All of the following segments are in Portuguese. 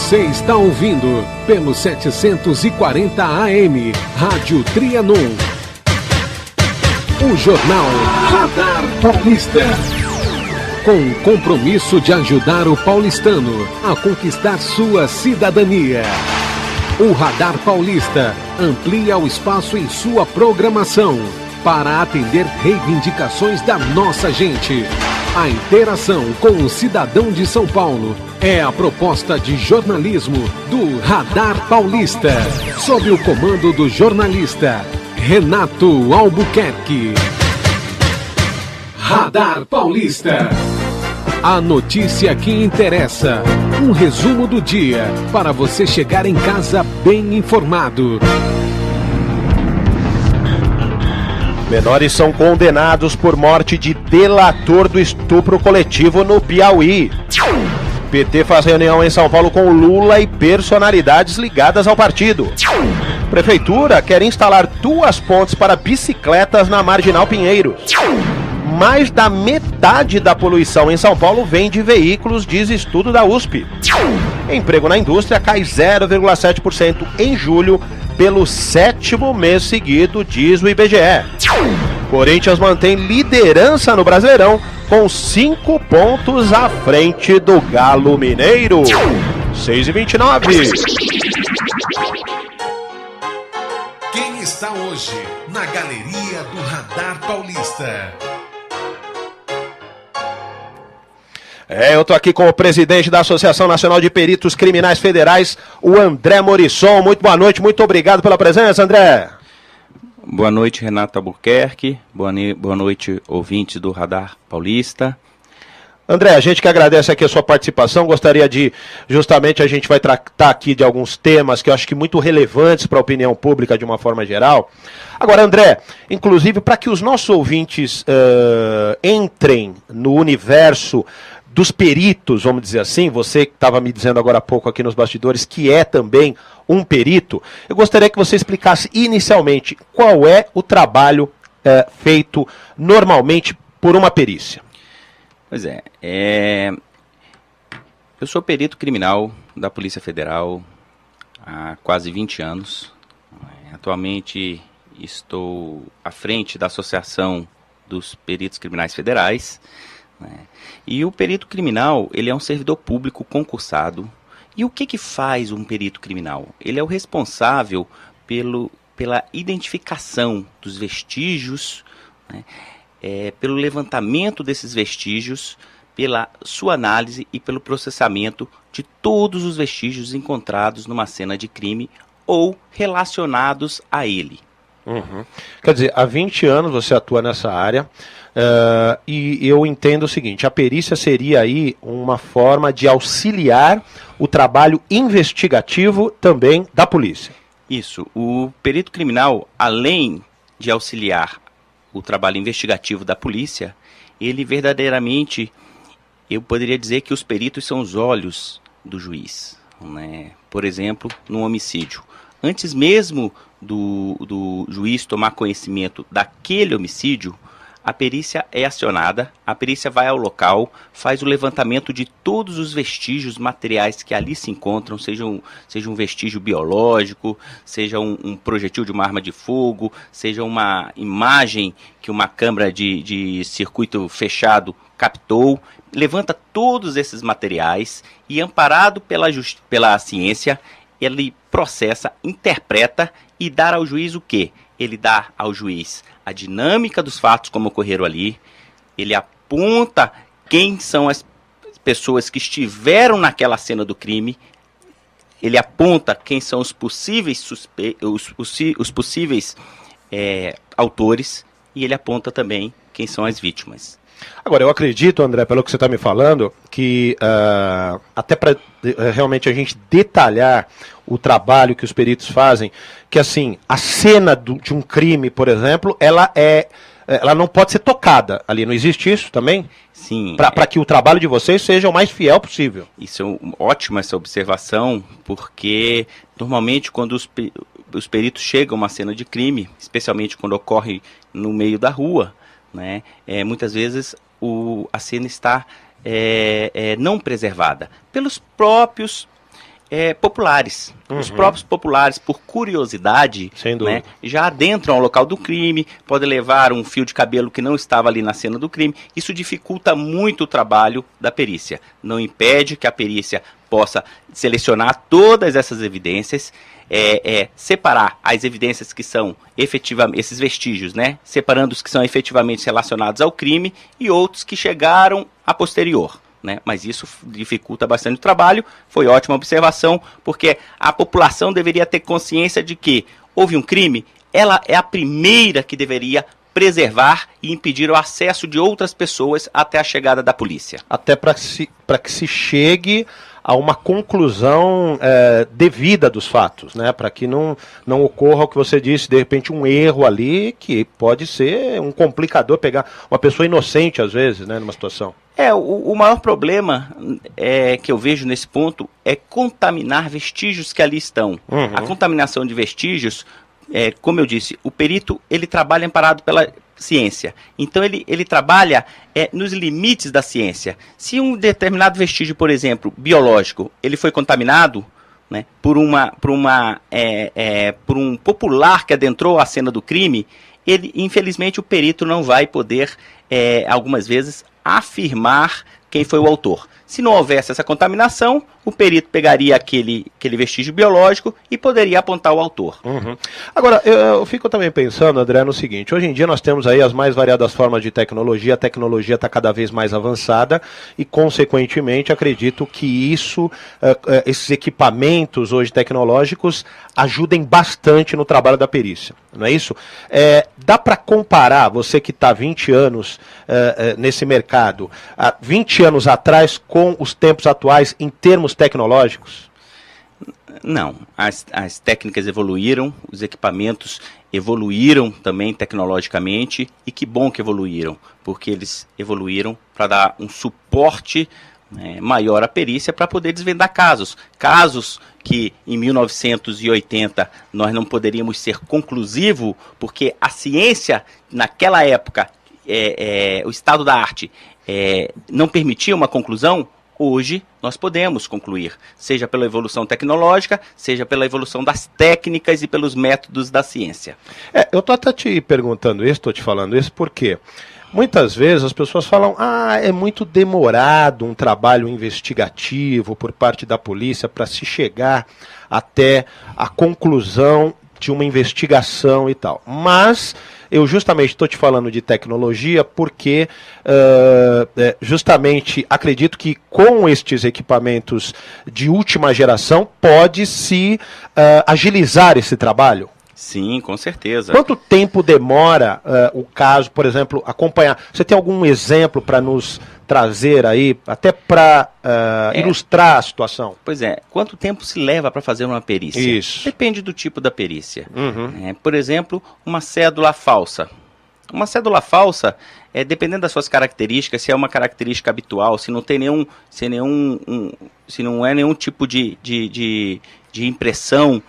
Você está ouvindo pelo 740 AM, Rádio Trianon. O Jornal Radar Paulista. Com o compromisso de ajudar o paulistano a conquistar sua cidadania. O Radar Paulista amplia o espaço em sua programação para atender reivindicações da nossa gente. A interação com o cidadão de São Paulo é a proposta de jornalismo do Radar Paulista, sob o comando do jornalista Renato Albuquerque. Radar Paulista. A notícia que interessa. Um resumo do dia para você chegar em casa bem informado. Menores são condenados por morte de delator do estupro coletivo no Piauí. PT faz reunião em São Paulo com Lula e personalidades ligadas ao partido. Prefeitura quer instalar 2 pontes para bicicletas na Marginal Pinheiros. Mais da metade da poluição em São Paulo vem de veículos, diz estudo da USP. Emprego na indústria cai 0,7% em julho, pelo 7º mês seguido, diz o IBGE. Corinthians mantém liderança no Brasileirão, com 5 pontos à frente do Galo Mineiro. 6h29. Quem está hoje na galeria do Radar Paulista? Eu tô aqui com o presidente da Associação Nacional de Peritos Criminais Federais, o André Morisson. Muito boa noite, muito obrigado pela presença, André. Boa noite, Renato Albuquerque. Boa noite, ouvintes do Radar Paulista. André, a gente que agradece aqui a sua participação, gostaria de, justamente, a gente vai tratar aqui de alguns temas que eu acho que muito relevantes para a opinião pública de uma forma geral. Agora, André, inclusive para que os nossos ouvintes entrem no universo dos peritos, vamos dizer assim, você que estava me dizendo agora há pouco aqui nos bastidores, que é também um perito, eu gostaria que você explicasse inicialmente qual é o trabalho feito normalmente por uma perícia. Pois é, eu sou perito criminal da Polícia Federal há quase 20 anos. Atualmente estou à frente da Associação dos Peritos Criminais Federais, né? E o perito criminal, ele é um servidor público concursado. E o que faz um perito criminal? Ele é o responsável pela identificação dos vestígios, né? Pelo levantamento desses vestígios, pela sua análise e pelo processamento de todos os vestígios encontrados numa cena de crime ou relacionados a ele. Uhum. Quer dizer, há 20 anos você atua nessa área. E eu entendo o seguinte, a perícia seria aí uma forma de auxiliar o trabalho investigativo também da polícia. Isso, o perito criminal, além de auxiliar o trabalho investigativo da polícia, ele verdadeiramente, eu poderia dizer que os peritos são os olhos do juiz, né? Por exemplo, no homicídio. Antes mesmo do juiz tomar conhecimento daquele homicídio, a perícia é acionada, a perícia vai ao local, faz o levantamento de todos os vestígios materiais que ali se encontram, seja um vestígio biológico, seja um projetil de uma arma de fogo, seja uma imagem que uma câmera de circuito fechado captou, levanta todos esses materiais e, amparado pela ciência, ele processa, interpreta e dá ao juiz o quê? Ele dá ao juiz a dinâmica dos fatos como ocorreram ali, ele aponta quem são as pessoas que estiveram naquela cena do crime, ele aponta quem são os possíveis os possíveis autores, e ele aponta também quem são as vítimas. Agora, eu acredito, André, pelo que você está me falando, que até para realmente a gente detalhar o trabalho que os peritos fazem, que assim, a cena de um crime, por exemplo, ela não pode ser tocada ali, não existe isso também? Sim. Para que o trabalho de vocês seja o mais fiel possível. Isso é ótima essa observação, porque normalmente quando os peritos chegam a uma cena de crime, especialmente quando ocorre no meio da rua, né, muitas vezes a cena está não preservada pelos próprios populares. Os próprios populares, por curiosidade, né, já adentram ao local do crime, podem levar um fio de cabelo que não estava ali na cena do crime. Isso dificulta muito o trabalho da perícia. Não impede que a perícia possa selecionar todas essas evidências, separar as evidências que são efetivamente, esses vestígios, né, separando os que são efetivamente relacionados ao crime e outros que chegaram a posterior. Né? Mas isso dificulta bastante o trabalho. Foi ótima observação, porque a população deveria ter consciência de que houve um crime, ela é a primeira que deveria preservar e impedir o acesso de outras pessoas até a chegada da polícia. Até para que se chegue a uma conclusão devida dos fatos, né? Para que não ocorra o que você disse, de repente um erro ali que pode ser um complicador, pegar uma pessoa inocente às vezes, né, numa situação. O maior problema que eu vejo nesse ponto é contaminar vestígios que ali estão. A contaminação de vestígios, como eu disse, o perito ele trabalha amparado pela ciência. Então ele trabalha nos limites da ciência. Se um determinado vestígio, por exemplo, biológico, ele foi contaminado, né, por um popular que adentrou a cena do crime, infelizmente o perito não vai poder, algumas vezes, afirmar quem foi o autor. Se não houvesse essa contaminação, o perito pegaria aquele vestígio biológico e poderia apontar o autor. Agora, eu fico também pensando, André, no seguinte: hoje em dia nós temos aí as mais variadas formas de tecnologia, a tecnologia está cada vez mais avançada e, consequentemente, acredito que esses equipamentos hoje tecnológicos ajudem bastante no trabalho da perícia, não é isso? Dá para comparar, você que está há 20 anos nesse mercado, há 20 anos atrás com os tempos atuais em termos tecnológicos? Não, as técnicas evoluíram, os equipamentos evoluíram também tecnologicamente, e que bom que evoluíram, porque eles evoluíram para dar um suporte maior à perícia para poder desvendar casos que em 1980 nós não poderíamos ser conclusivo, porque a ciência naquela época, o estado da arte não permitia uma conclusão. Hoje nós podemos concluir, seja pela evolução tecnológica, seja pela evolução das técnicas e pelos métodos da ciência. Eu estou até te perguntando isso, estou te falando isso, porque muitas vezes as pessoas falam: é muito demorado um trabalho investigativo por parte da polícia para se chegar até a conclusão de uma investigação e tal. Mas eu justamente estou te falando de tecnologia porque justamente acredito que com estes equipamentos de última geração pode-se agilizar esse trabalho. Sim, com certeza. Quanto tempo demora o caso, por exemplo, acompanhar? Você tem algum exemplo para nos trazer aí, até para ilustrar a situação? Pois quanto tempo se leva para fazer uma perícia? Isso. Depende do tipo da perícia. Por exemplo, uma cédula falsa. Uma cédula falsa, dependendo das suas características, se é uma característica habitual, se não tem se não é nenhum tipo de impressão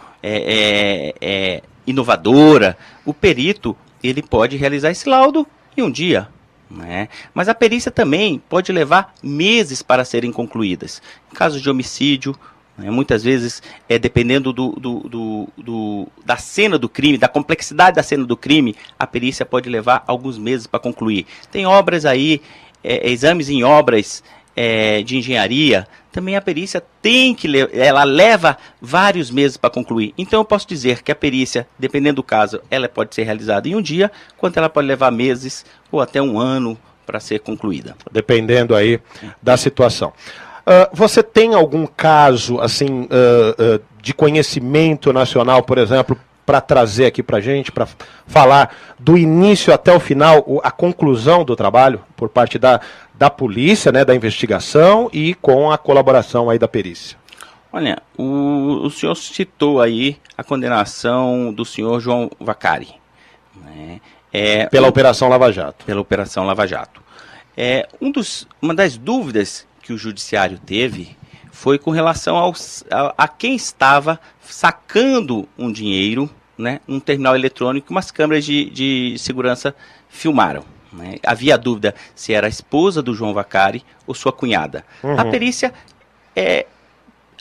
inovadora, o perito ele pode realizar esse laudo em um dia. Mas a perícia também pode levar meses para serem concluídas. Em casos de homicídio, muitas vezes, dependendo da cena do crime, da complexidade da cena do crime, a perícia pode levar alguns meses para concluir. Tem obras aí, exames em obras de engenharia, também a perícia ela leva vários meses para concluir. Então eu posso dizer que a perícia, dependendo do caso, ela pode ser realizada em um dia, quanto ela pode levar meses ou até um ano para ser concluída. Dependendo aí da situação. Você tem algum caso assim de conhecimento nacional, por exemplo, para trazer aqui para a gente, para falar do início até o final, a conclusão do trabalho por parte da polícia, né, da investigação e com a colaboração aí da perícia? Olha, o senhor citou aí a condenação do senhor João Vacari. Pela Operação Lava Jato. Pela Operação Lava Jato. Uma das dúvidas que o judiciário teve foi com relação a quem estava sacando um dinheiro, num terminal eletrônico que umas câmeras de segurança filmaram. Havia dúvida se era a esposa do João Vacari ou sua cunhada. A perícia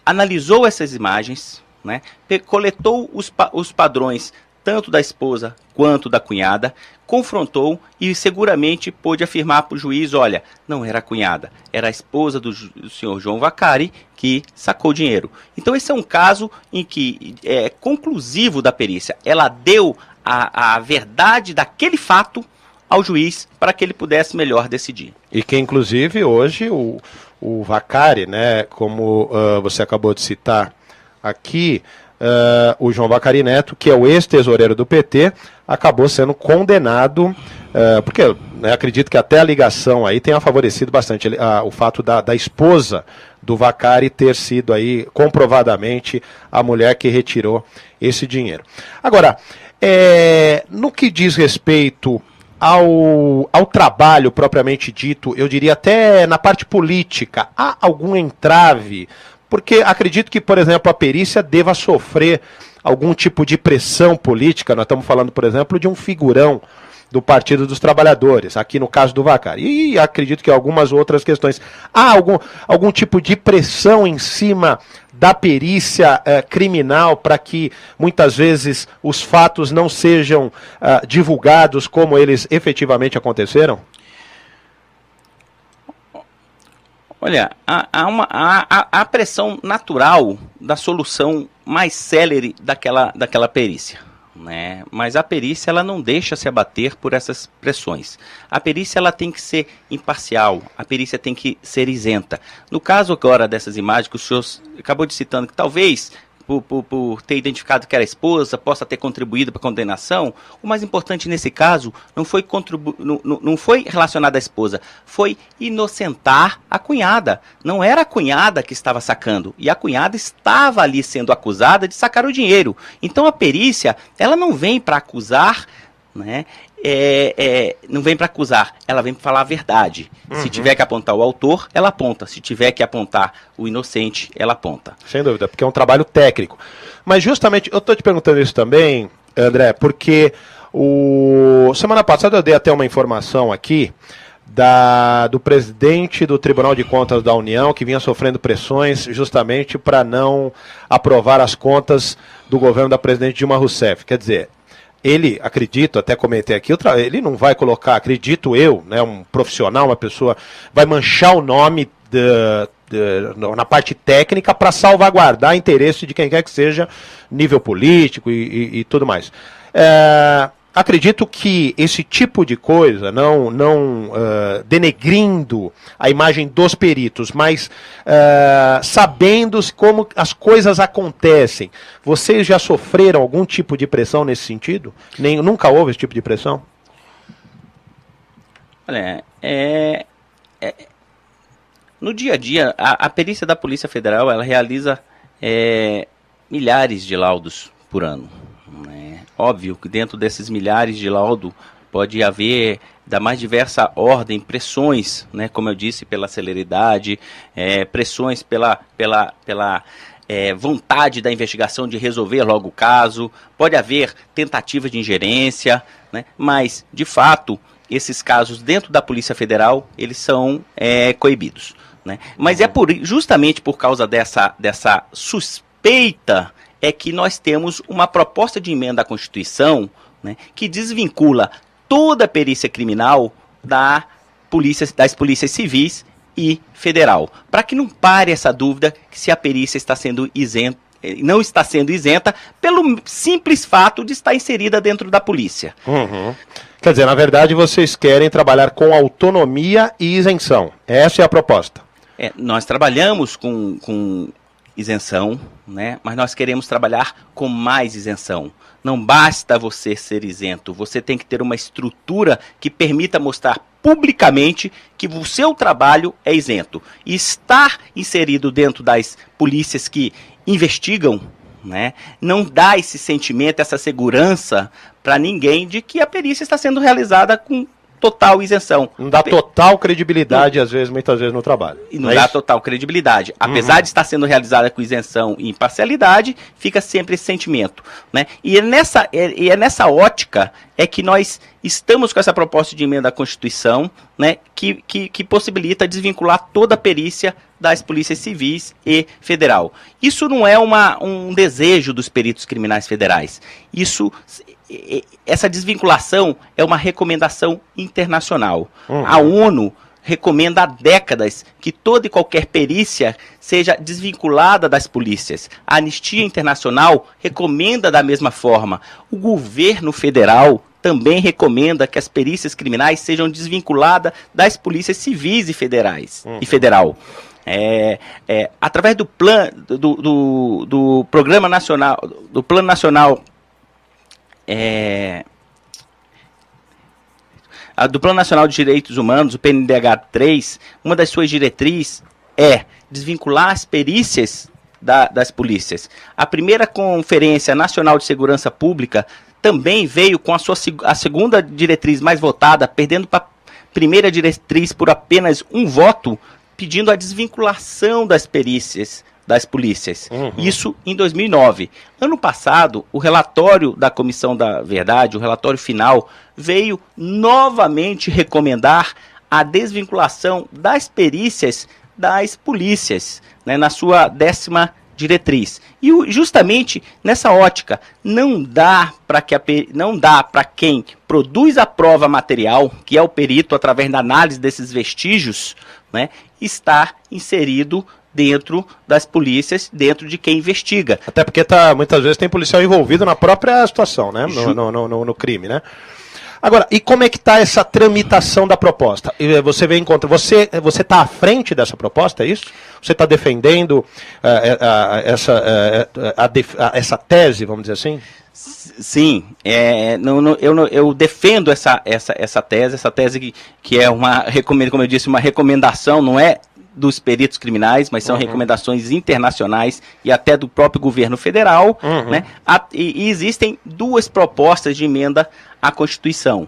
analisou essas imagens, né, coletou os padrões tanto da esposa quanto da cunhada, confrontou e seguramente pôde afirmar para o juiz, olha, não era a cunhada, era a esposa do senhor João Vacari que sacou dinheiro. Então esse é um caso em que é conclusivo da perícia. Ela deu a verdade daquele fato ao juiz para que ele pudesse melhor decidir. E que inclusive hoje o Vacari, né, como você acabou de citar aqui, o João Vacari Neto, que é o ex-tesoureiro do PT, acabou sendo condenado, porque acredito que até a ligação aí tenha favorecido bastante o fato da esposa do Vacari ter sido aí comprovadamente a mulher que retirou esse dinheiro. Agora, no que diz respeito ao trabalho propriamente dito, eu diria até na parte política, há algum entrave? Porque acredito que, por exemplo, a perícia deva sofrer algum tipo de pressão política. Nós estamos falando, por exemplo, de um figurão do Partido dos Trabalhadores, aqui no caso do Vacari. E acredito que algumas outras questões. Há algum tipo de pressão em cima da perícia criminal para que, muitas vezes, os fatos não sejam divulgados como eles efetivamente aconteceram? Olha, há pressão natural da solução mais célere daquela perícia, né? Mas a perícia ela não deixa se abater por essas pressões. A perícia ela tem que ser imparcial, a perícia tem que ser isenta. No caso agora dessas imagens que o senhor acabou de citando, que talvez por ter identificado que era a esposa, possa ter contribuído para a condenação, o mais importante nesse caso não foi relacionado à esposa, foi inocentar a cunhada. Não era a cunhada que estava sacando, e a cunhada estava ali sendo acusada de sacar o dinheiro. Então a perícia, ela não vem para acusar, né? Não vem para acusar, ela vem para falar a verdade. Se tiver que apontar o autor, ela aponta. Se tiver que apontar o inocente, ela aponta. Sem dúvida, porque é um trabalho técnico. Mas justamente, eu estou te perguntando isso também, André, porque semana passada eu dei até uma informação aqui do presidente do Tribunal de Contas da União, que vinha sofrendo pressões justamente para não aprovar as contas do governo da presidente Dilma Rousseff. Quer dizer, ele, acredito, até comentei aqui, ele não vai colocar, acredito eu, né, um profissional, uma pessoa, vai manchar o nome na parte técnica para salvaguardar o interesse de quem quer que seja, nível político e tudo mais. Acredito que esse tipo de coisa, não denegrindo a imagem dos peritos, mas sabendo como as coisas acontecem. Vocês já sofreram algum tipo de pressão nesse sentido? Nunca houve esse tipo de pressão? Olha, no dia a dia, a perícia da Polícia Federal, ela realiza milhares de laudos por ano. Óbvio que dentro desses milhares de laudo pode haver da mais diversa ordem, pressões, né, como eu disse, pela celeridade, pressões pela vontade da investigação de resolver logo o caso, pode haver tentativa de ingerência, né, mas, de fato, esses casos dentro da Polícia Federal, eles são coibidos, né? Mas justamente por causa dessa suspeita é que nós temos uma proposta de emenda à Constituição, né, que desvincula toda a perícia criminal das polícias civis e federal, para que não pare essa dúvida que se a perícia está sendo isenta, não está sendo isenta pelo simples fato de estar inserida dentro da polícia. Quer dizer, na verdade, vocês querem trabalhar com autonomia e isenção. Essa é a proposta. Nós trabalhamos com isenção, né? Mas nós queremos trabalhar com mais isenção. Não basta você ser isento, você tem que ter uma estrutura que permita mostrar publicamente que o seu trabalho é isento. E estar inserido dentro das polícias que investigam, né, não dá esse sentimento, essa segurança para ninguém de que a perícia está sendo realizada com total isenção. Não dá total credibilidade, muitas vezes, no trabalrio. E não dá total credibilidade. Apesar de estar sendo realizada com isenção e imparcialidade, fica sempre esse sentimento, né? E é nessa ótica que nós estamos com essa proposta de emenda à Constituição, né, que possibilita desvincular toda a perícia das polícias civis e federal. Isso não é um desejo dos peritos criminais federais. Essa desvinculação é uma recomendação internacional. A ONU recomenda há décadas que toda e qualquer perícia seja desvinculada das polícias. A Anistia Internacional recomenda da mesma forma. O governo federal também recomenda que as perícias criminais sejam desvinculadas das polícias civis e federais e federal. Através do Programa Nacional, do Plano Nacional do Plano Nacional de Direitos Humanos, o PNDH3, uma das suas diretrizes é desvincular as perícias das polícias. A primeira Conferência Nacional de Segurança Pública também veio com a segunda diretriz mais votada, perdendo para a primeira diretriz por apenas um voto, pedindo a desvinculação das perícias das polícias. Isso em 2009. Ano passado, o relatório da Comissão da Verdade, o relatório final, veio novamente recomendar a desvinculação das perícias das polícias, né, na sua 10ª diretriz. E justamente nessa ótica, não dá para quem produz a prova material, que é o perito, através da análise desses vestígios, né, estar inserido dentro das polícias, dentro de quem investiga. Até porque muitas vezes tem policial envolvido na própria situação, né? No crime, né? Agora, e como é que está essa tramitação da proposta? Você vem contra. Você está à frente dessa proposta, é isso? Você está defendendo essa tese, vamos dizer assim? Sim, eu defendo essa tese que é como eu disse, uma recomendação, não é dos peritos criminais, mas são recomendações internacionais e até do próprio governo federal, né? E existem duas propostas de emenda à Constituição,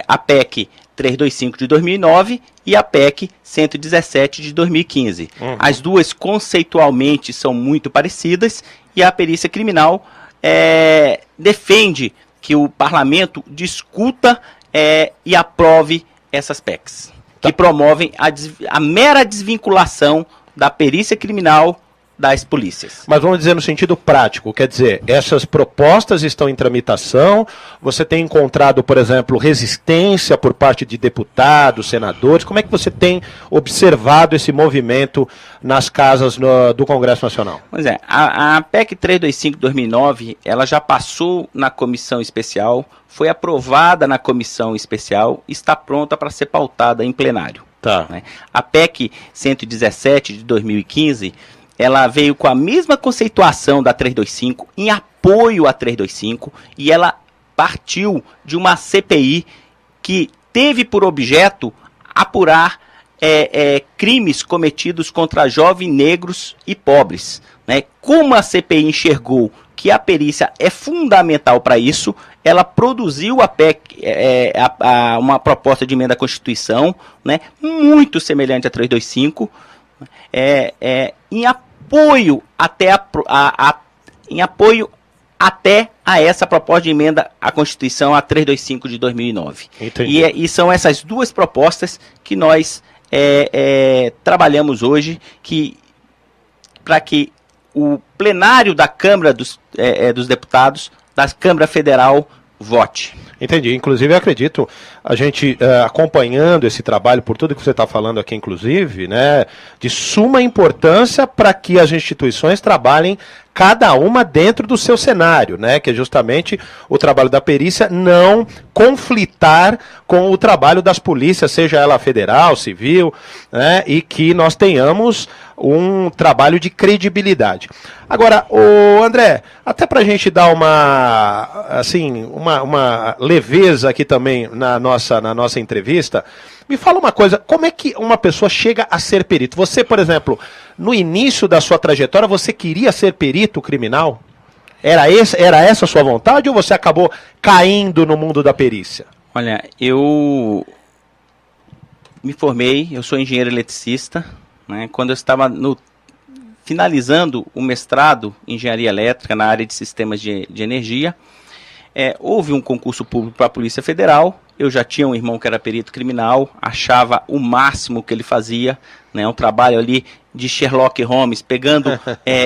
a PEC 325 de 2009 e a PEC 117 de 2015. As duas conceitualmente são muito parecidas e a perícia criminal defende que o parlamento discuta e aprove essas PECs, que promovem a mera desvinculação da perícia criminal das polícias. Mas vamos dizer no sentido prático, quer dizer, essas propostas estão em tramitação, você tem encontrado, por exemplo, resistência por parte de deputados, senadores, como é que você tem observado esse movimento nas casas do Congresso Nacional? Pois é, a PEC 325 de 2009, ela já passou na comissão especial, foi aprovada na comissão especial, está pronta para ser pautada em plenário. Tá. Né? A PEC 117 de 2015, ela veio com a mesma conceituação da 325, em apoio à 325, e ela partiu de uma CPI que teve por objeto apurar crimes cometidos contra jovens negros e pobres. Né? Como a CPI enxergou que a perícia é fundamental para isso, ela produziu a PEC, uma proposta de emenda à Constituição, né, muito semelhante à 325, em apoio até a essa proposta de emenda à Constituição, a 325 de 2009. E são essas duas propostas que nós trabalhamos hoje para que o plenário da Câmara dos Deputados, da Câmara Federal, vote. Entendi. Inclusive, eu acredito, a gente acompanhando esse trabalho, por tudo que você está falando aqui, inclusive, né, de suma importância para que as instituições trabalhem cada uma dentro do seu cenário, né, que é justamente o trabalho da perícia não conflitar com o trabalho das polícias, seja ela federal, civil, né, e que nós tenhamos um trabalho de credibilidade. Agora, André, até para a gente dar uma leveza aqui também na nossa entrevista, me fala uma coisa, como é que uma pessoa chega a ser perito? Você, por exemplo, no início da sua trajetória, você queria ser perito criminal? Era essa a sua vontade ou você acabou caindo no mundo da perícia? Olha, eu me formei, eu sou engenheiro eletricista, né? Quando eu estava finalizando o mestrado em engenharia elétrica na área de sistemas de energia, houve um concurso público para a Polícia Federal. Eu já tinha um irmão que era perito criminal, achava o máximo que ele fazia, né? Um trabalho ali de Sherlock Holmes, pegando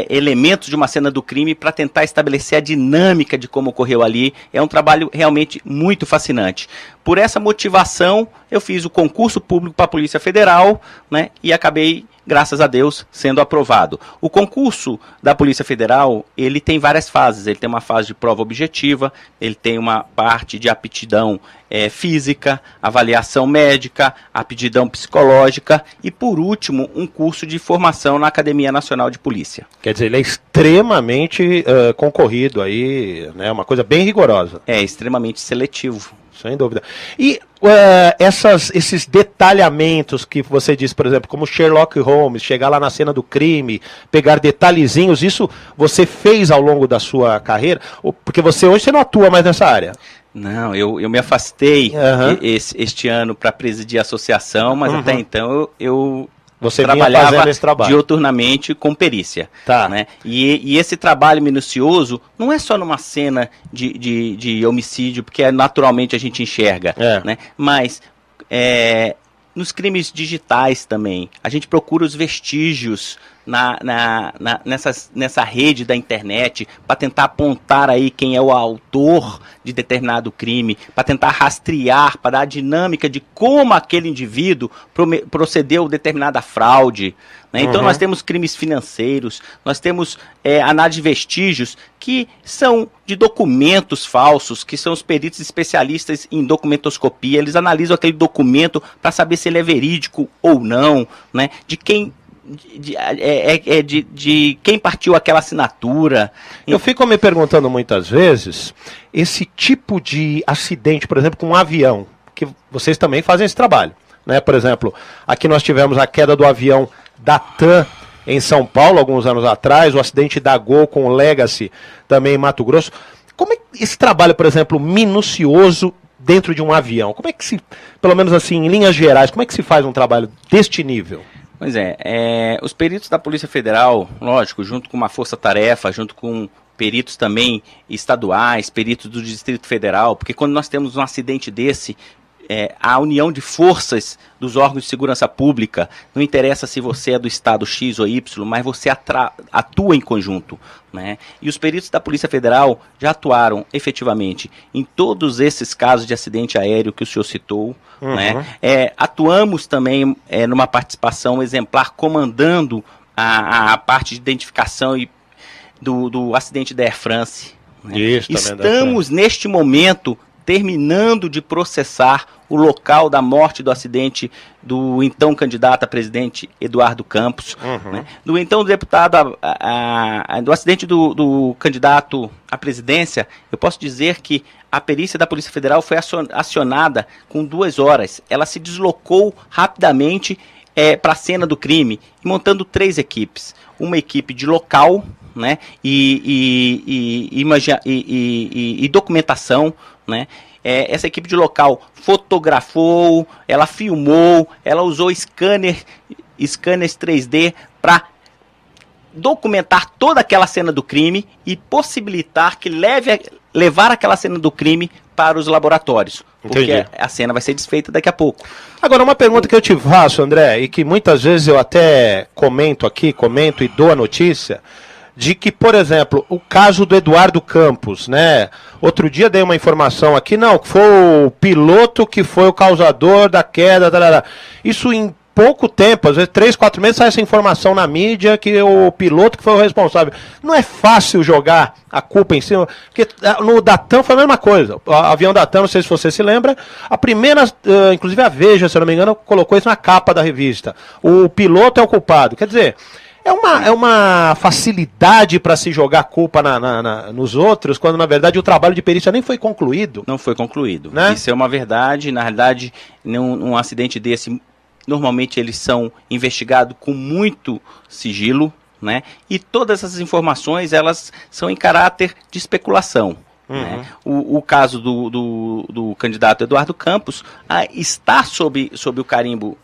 elementos de uma cena do crime para tentar estabelecer a dinâmica de como ocorreu ali. É um trabalho realmente muito fascinante. Por essa motivação, eu fiz o concurso público para a Polícia Federal, né? E acabei, graças a Deus, sendo aprovado. O concurso da Polícia Federal, ele tem várias fases. Ele tem uma fase de prova objetiva, ele tem uma parte de aptidão física, avaliação médica, aptidão psicológica e, por último, um curso de formação na Academia Nacional de Polícia. Quer dizer, ele é extremamente concorrido aí, né? Uma coisa bem rigorosa. É extremamente seletivo. Sem dúvida. E esses detalhamentos que você disse, por exemplo, como Sherlock Holmes, chegar lá na cena do crime, pegar detalhezinhos, isso você fez ao longo da sua carreira? Porque hoje você não atua mais nessa área. Não, eu me afastei este ano para presidir a associação, mas até então eu trabalhava diuturnamente com perícia. Tá. Né? E esse trabalho minucioso não é só numa cena de homicídio, porque naturalmente a gente enxerga, né? Mas nos crimes digitais também. A gente procura os vestígios nessa rede da internet para tentar apontar aí quem é o autor de determinado crime, para tentar rastrear, para dar a dinâmica de como aquele indivíduo procedeu determinada fraude. Né? Então nós temos crimes financeiros, nós temos análise de vestígios que são de documentos falsos, que são os peritos especialistas em documentoscopia. Eles analisam aquele documento para saber se ele é verídico ou não, né? De quem quem partiu aquela assinatura. Eu fico me perguntando muitas vezes, esse tipo de acidente, por exemplo, com um avião, que vocês também fazem esse trabalho, né? Por exemplo, aqui nós tivemos a queda do avião da TAM em São Paulo, alguns anos atrás, o acidente da Gol com o Legacy, também em Mato Grosso. Como é esse trabalho, por exemplo, minucioso dentro de um avião? Como é que se, pelo menos assim, em linhas gerais, como é que se faz um trabalho deste nível? Pois os peritos da Polícia Federal, lógico, junto com uma força-tarefa, junto com peritos também estaduais, peritos do Distrito Federal, porque quando nós temos um acidente desse, a união de forças dos órgãos de segurança pública, não interessa se você é do estado X ou Y, mas você atua em conjunto, né? E os peritos da Polícia Federal já atuaram efetivamente em todos esses casos de acidente aéreo que o senhor citou, né? Atuamos também numa participação exemplar, comandando a parte de identificação do acidente da Air France, né? Isso, estamos neste momento terminando de processar o local da morte do acidente do então candidato a presidente Eduardo Campos, né? Do então deputado, do acidente do candidato à presidência. Eu posso dizer que a perícia da Polícia Federal foi acionada com 2 horas. Ela se deslocou rapidamente para a cena do crime, montando 3 equipes. Uma equipe de local, né, e documentação, né? Essa equipe de local fotografou, ela filmou, ela usou scanners 3D para documentar toda aquela cena do crime e possibilitar que levar aquela cena do crime para os laboratórios. Porque Entendi. a cena vai ser desfeita daqui a pouco. Agora, uma pergunta que eu te faço, André, e que muitas vezes eu até comento e dou a notícia, de que, por exemplo, o caso do Eduardo Campos, né? Outro dia dei uma informação aqui, não, que foi o piloto que foi o causador da queda, isso em pouco tempo, às vezes 3, 4 meses sai essa informação na mídia que o piloto que foi o responsável. Não é fácil jogar a culpa em cima, porque no da TAM foi a mesma coisa. O avião da TAM, não sei se você se lembra, a primeira, inclusive a Veja, se eu não me engano, colocou isso na capa da revista. O piloto é o culpado. Quer dizer, é uma facilidade para se jogar culpa nos outros, quando na verdade o trabalho de perícia nem foi concluído. Não foi concluído, né? Isso é uma verdade. Na realidade, num acidente desse, normalmente eles são investigados com muito sigilo, né? E todas essas informações, elas são em caráter de especulação. Né? O caso do candidato Eduardo Campos está sob o carimbo,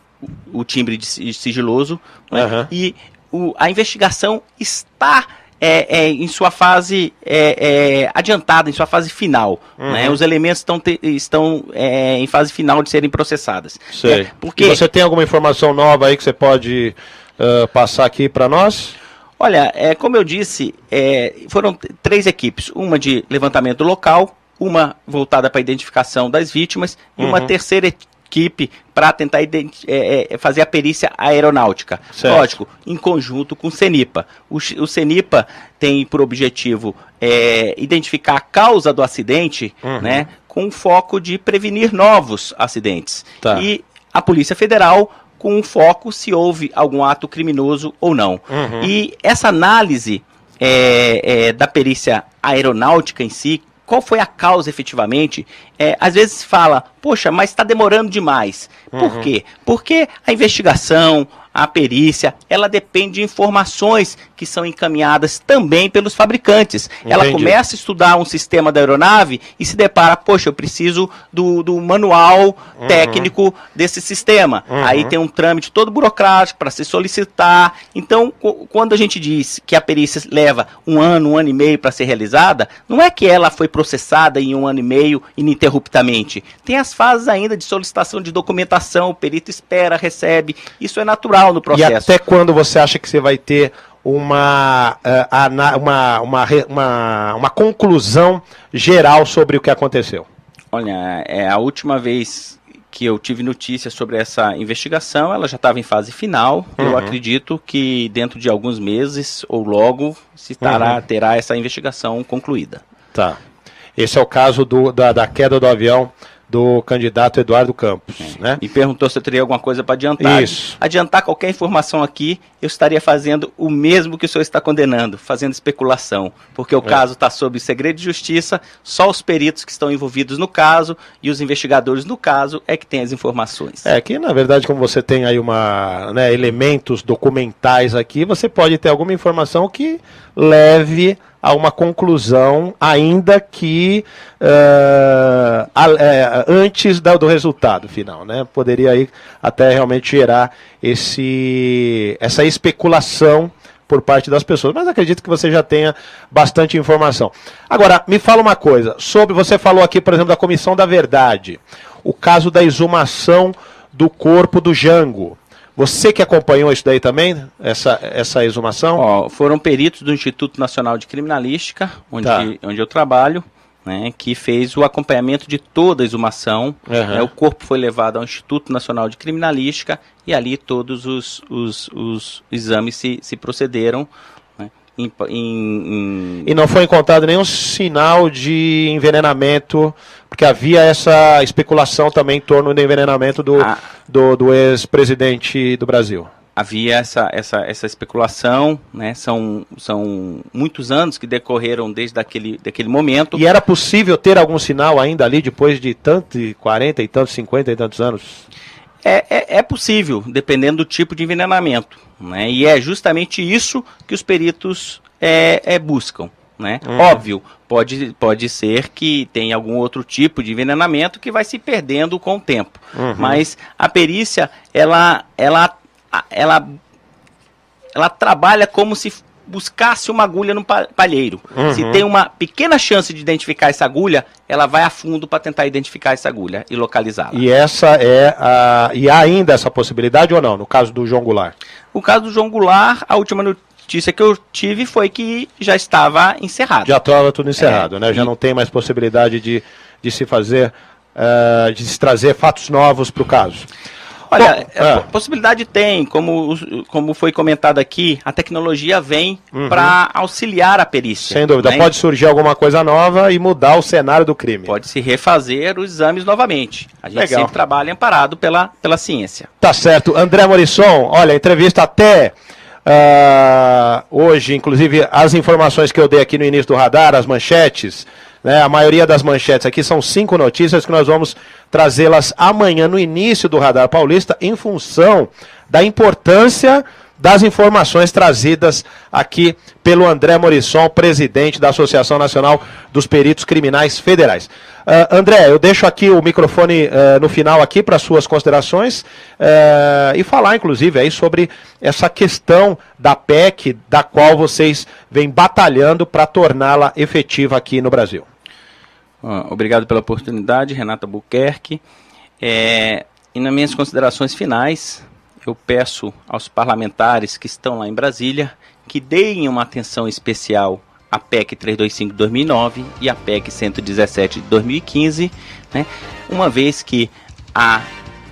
o timbre de sigiloso, né? E a investigação está em sua fase adiantada, em sua fase final. Né? Os elementos estão em fase final de serem processadas. Sei. Porque... E você tem alguma informação nova aí que você pode passar aqui para nós? Olha, como eu disse, foram 3 equipes, uma de levantamento local, uma voltada para a identificação das vítimas e uma terceira equipe para tentar fazer a perícia aeronáutica. Certo. Lógico, em conjunto com o CENIPA. O CENIPA tem por objetivo identificar a causa do acidente, né, com o foco de prevenir novos acidentes. Tá. E a Polícia Federal com o foco se houve algum ato criminoso ou não. E essa análise da perícia aeronáutica em si, qual foi a causa efetivamente, às vezes se fala, poxa, mas está demorando demais. Por quê? Porque a investigação, a perícia, ela depende de informações que são encaminhadas também pelos fabricantes. Entendi. Ela começa a estudar um sistema da aeronave e se depara, poxa, eu preciso do manual técnico desse sistema. Aí tem um trâmite todo burocrático para se solicitar. Então, quando a gente diz que a perícia leva 1 ano, 1 ano e meio para ser realizada, não é que ela foi processada em 1 ano e meio ininterruptamente. Tem as fases ainda de solicitação de documentação, o perito espera, recebe. Isso é natural no processo. E até quando você acha que você vai ter uma conclusão geral sobre o que aconteceu? Olha, a última vez que eu tive notícia sobre essa investigação, ela já estava em fase final. Eu acredito que dentro de alguns meses ou logo terá essa investigação concluída. Tá. Esse é o caso da queda do avião do candidato Eduardo Campos, né? E perguntou se eu teria alguma coisa para adiantar. Isso. Adiantar qualquer informação aqui, eu estaria fazendo o mesmo que o senhor está condenando, fazendo especulação, porque o caso está sob segredo de justiça, só os peritos que estão envolvidos no caso e os investigadores no caso é que têm as informações. Que na verdade, como você tem aí elementos documentais aqui, você pode ter alguma informação que leve a uma conclusão, ainda que antes do resultado final, né? Poderia aí até realmente gerar essa especulação por parte das pessoas, mas acredito que você já tenha bastante informação. Agora, me fala uma coisa, você falou aqui, por exemplo, da Comissão da Verdade, o caso da exumação do corpo do Jango. Você que acompanhou isso daí também, essa exumação? Foram peritos do Instituto Nacional de Criminalística, onde eu trabalho, né, que fez o acompanhamento de toda a exumação. O corpo foi levado ao Instituto Nacional de Criminalística e ali todos os exames se procederam. Né, E não foi encontrado nenhum sinal de envenenamento, porque havia essa especulação também em torno do envenenamento do ex-presidente do Brasil. Havia essa especulação, né? São muitos anos que decorreram desde daquele momento. E era possível ter algum sinal ainda ali, depois de 40 e tantos, 50 e tantos anos? É possível, dependendo do tipo de envenenamento, né? E é justamente isso que os peritos buscam. Né? Óbvio, pode ser que tenha algum outro tipo de envenenamento que vai se perdendo com o tempo. Mas a perícia, ela trabalha como se buscasse uma agulha no palheiro. Se tem uma pequena chance de identificar essa agulha, ela vai a fundo para tentar identificar essa agulha e localizá-la. E e há ainda essa possibilidade ou não, no caso do João Goulart? O caso do João Goulart, a última notícia que eu tive foi que já estava encerrado. Já estava tudo encerrado, né? Já não tem mais possibilidade de se fazer, de se trazer fatos novos para o caso. Olha, possibilidade tem, como foi comentado aqui, a tecnologia vem para auxiliar a perícia. Sem dúvida, né? Pode surgir alguma coisa nova e mudar o cenário do crime. Pode se refazer os exames novamente. A gente sempre trabalha amparado pela ciência. Tá certo. André Morisson, olha, entrevista até hoje, inclusive as informações que eu dei aqui no início do radar, as manchetes, né, a maioria das manchetes aqui são 5 notícias que nós vamos trazê-las amanhã no início do Radar Paulista em função da importância das informações trazidas aqui pelo André Morisson, presidente da Associação Nacional dos Peritos Criminais Federais. André, eu deixo aqui o microfone no final aqui para suas considerações e falar, inclusive, aí sobre essa questão da PEC, da qual vocês vêm batalhando para torná-la efetiva aqui no Brasil. Obrigado pela oportunidade, Renata Buquerque. E nas minhas considerações finais, eu peço aos parlamentares que estão lá em Brasília que deem uma atenção especial à PEC 325 de 2009 e à PEC 117 de 2015, né, uma vez que a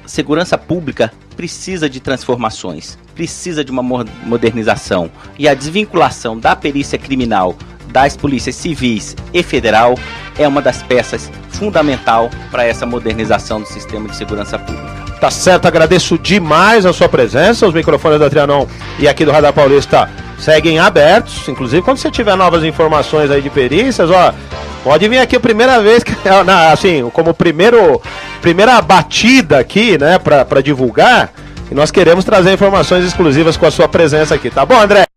segurança pública precisa de transformações, precisa de uma modernização, e a desvinculação da perícia criminal das polícias civis e federal é uma das peças fundamental para essa modernização do sistema de segurança pública. Tá certo, agradeço demais a sua presença. Os microfones da Trianon e aqui do Radar Paulista seguem abertos. Inclusive, quando você tiver novas informações aí de perícias, pode vir aqui a primeira vez, assim, como primeira batida aqui, né, para divulgar. E nós queremos trazer informações exclusivas com a sua presença aqui. Tá bom, André?